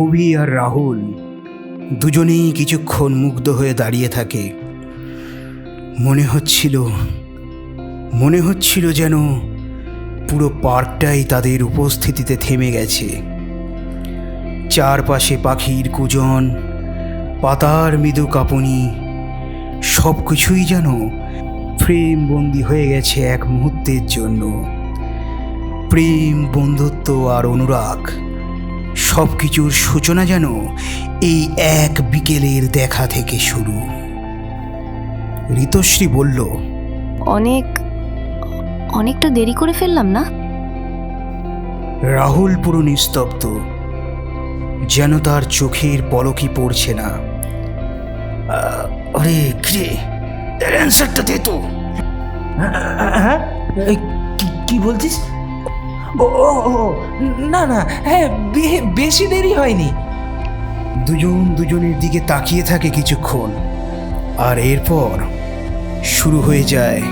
অভি আর রাহুল দুজনেই কিছুক্ষণ মুগ্ধ হয়ে দাঁড়িয়ে থাকে। মনে হচ্ছিল যেন পুরো পার্কটাই তাদের উপস্থিতিতে থেমে গেছে। চারপাশে পাখির কুজন, পাতার মৃদু কাঁপুনি, সব কিছুই যেন ফ্রেমবন্দি হয়ে গেছে এক মুহূর্তের জন্য। প্রেম, বন্ধুত্ব আর অনুরাগ সব কিছুর সূচনা যেন এই এক বিকেলের দেখা থেকে শুরু। ঋতশ্রী বলল, অনেকটা দেরি করে ফেললাম না? রাহুল পুরো নিস্তব্ধ, যেন তার চোখের পলকই পড়ছে না। আরে কিরে, এর অ্যান্সারটা দে তো। হ্যাঁ, কি বলছিস? ও ও ও, না না, হ্যাঁ, বেশি দেরি হয়নি। দুজনের দিকে তাকিয়ে থাকে কিছুক্ষণ, আর এরপর শুরু হয়ে যায়।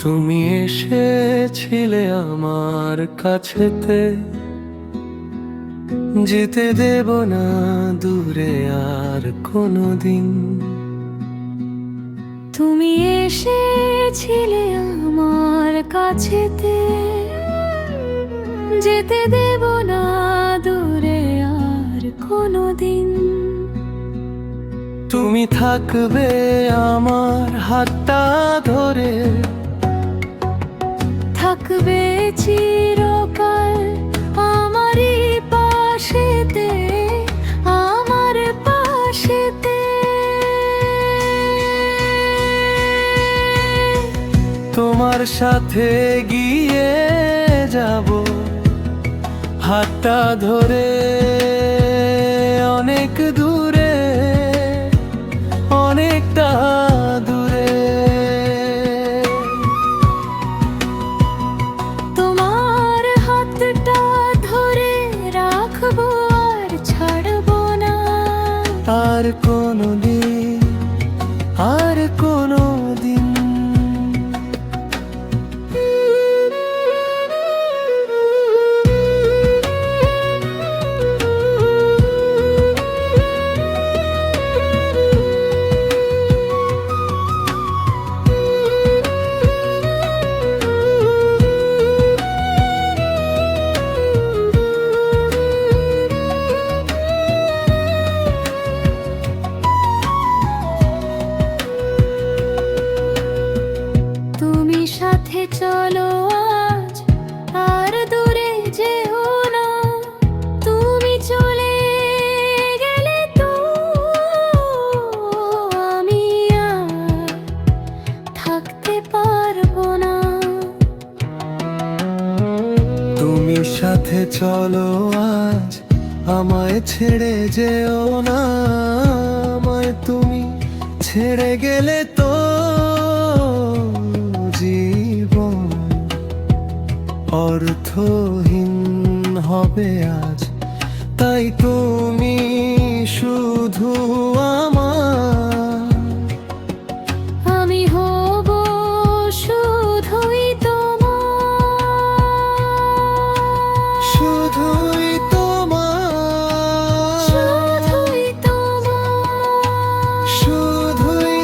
তুমি এসেছিলে আমার কাছেতে, যেতে দেব না দূরে আর কোনোদিন। তুমি এসেছিলে আমার কাছেতে, যেতে দেব না দূরে আর কোনোদিন। তুমি থাকবে আমার হাতটা ধরে, থাকবে চিরকাল আমারই পাশেতে, আমার পাশেতে। তোমার সাথে গিয়ে যাব হাতটা ধরে অনেক দূরে, অনেকটা দূরে। তোমার হাতটা ধরে রাখবো আর ছাড়বো না, আর কোনোদিন, আর কোনোদিন। তুমি সাথে চলো আজ, আর দূরে যেও না। তুমি চলে গেলে তো আমি আর থাকতে পারবো না। তুমি সাথে চলো আজ, আমায় ছেড়ে যেও না। আমায় তুমি ছেড়ে গেলে তো জীবন অর্থহীন হবে আজ। তাই তুমি শুধু আমার, আমি হব শুধুই তোমার, শুধুই তোমার, শুধুই তোমার। শুধুই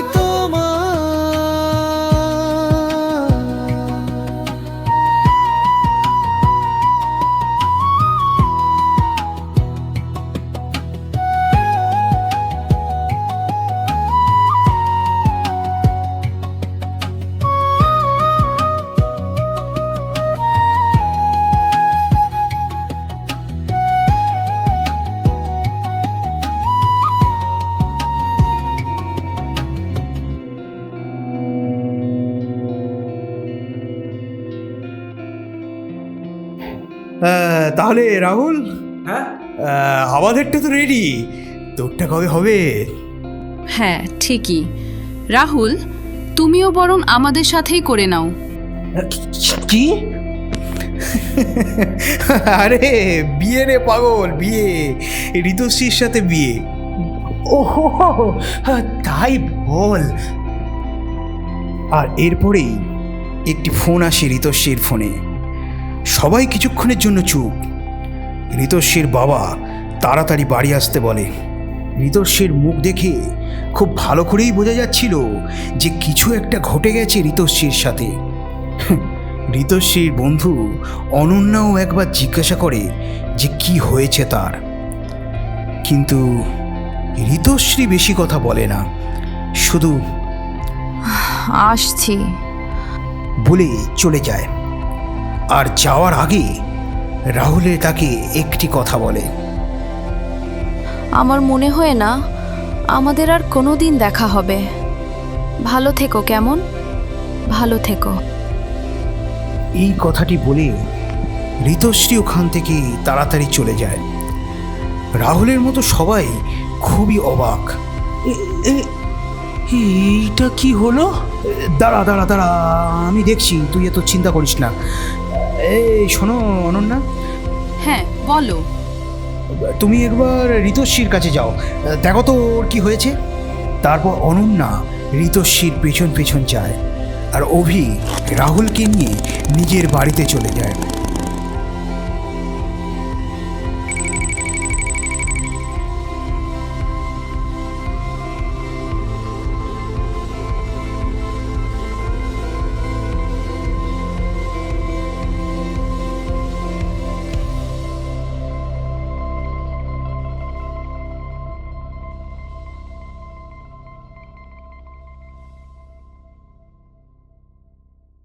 তাহলে রাহুল, হ্যাঁ, আমাদেরটা তো রেডি, তোরটা কবে হবে? হ্যাঁ ঠিকই। রাহুল, তুমিও বরং আমাদের সাথেই করে নাও। কি? আরে বিয়ে রে পাগল, বিয়ে, ঋতুশ্রীর সাথে বিয়ে। ওহো, তাই বল। আর এরপরেই একটি ফোন আসে ঋতুশ্রীর ফোনে। সবাই কিছুক্ষণের জন্য চুপ। ঋতুশ্রীর বাবা তাড়াতাড়ি বাড়ি আসতে বলে। ঋতুশ্রীর মুখ দেখে খুব ভালো করেই বোঝা যাচ্ছিল যে কিছু একটা ঘটে গেছে ঋতুশ্রীর সাথে। ঋতুশ্রীর বন্ধু অনন্যাও একবার জিজ্ঞাসা করে যে কি হয়েছে তার, কিন্তু ঋতুশ্রী বেশি কথা বলে না, শুধু আসছি বলে চলে যায়। আর যাওয়ার আগে রাহুলের তাকে একটি কথা বলে। আমার মনে হয় না আমাদের আর কোনো দিন দেখা হবে। ভালো থেকো, কেমন? ভালো থেকো। এই কথাটি বলে ঋতুশ্রী ওখান থেকে তাড়াতাড়ি চলে যায়। রাহুলের মতো সবাই খুবই অবাক। এইটা কি হলো? দাঁড়া দাঁড়া দাঁড়া, আমি দেখছি, তুই এত চিন্তা করিস না। এই শোনো অনন্যা, হ্যাঁ বলো। তুমি একবার ঋতুশ্রীর কাছে যাও, দেখো তো ওর কি হয়েছে। তারপর অনন্যা ঋতুশ্রীর পেছন পেছন যায়, আর অভি রাহুলকে নিয়ে নিজের বাড়িতে চলে যায়।